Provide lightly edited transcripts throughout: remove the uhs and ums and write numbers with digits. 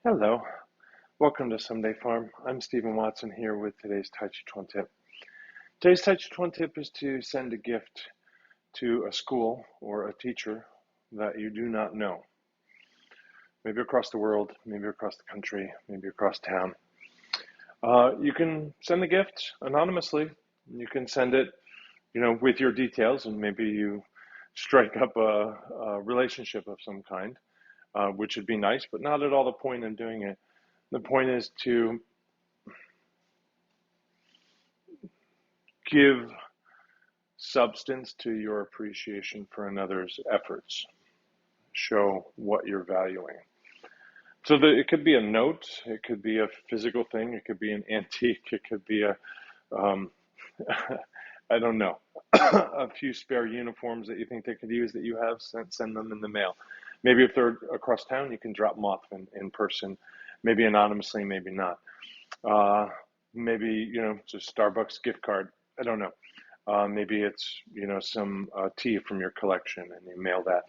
Hello, welcome to Someday Farm. I'm Stephen Watson here with today's Tàijíquán Tip. Today's Tàijíquán Tip is to send a gift to a school or a teacher that you do not know. Maybe across the world, maybe across the country, maybe across town. You can send the gift anonymously. You can send it, with your details, and maybe you strike up a relationship of some kind, which would be nice, but not at all the point in doing it. The point is to give substance to your appreciation for another's efforts. Show what you're valuing. So it could be a note, it could be a physical thing, it could be an antique, it could be um, I don't know, a few spare uniforms that you think they could use that you have, send them in the mail. Maybe if they're across town, you can drop them off in person, maybe anonymously, maybe not. Maybe, it's a Starbucks gift card. I don't know. Maybe it's, some tea from your collection and you mail that.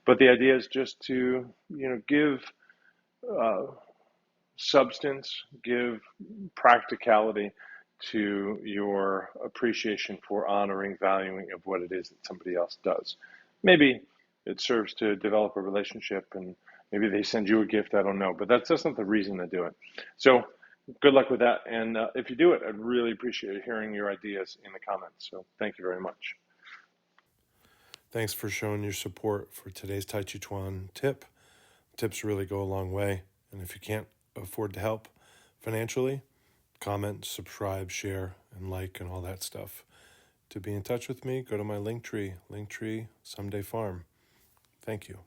But the idea is just to, give uh, substance, give practicality to your appreciation for honoring, valuing of what it is that somebody else does. Maybe it serves to develop a relationship and maybe they send you a gift, I don't know, but that's not the reason to do it. So good luck with that. And if you do it, I'd really appreciate hearing your ideas in the comments. So thank you very much. Thanks for showing your support for today's Tàijíquán tip. Tips really go a long way. And if you can't afford to help financially, comment, subscribe, share, and like, and all that stuff. To be in touch with me, go to my Linktree, Someday Farm. Thank you.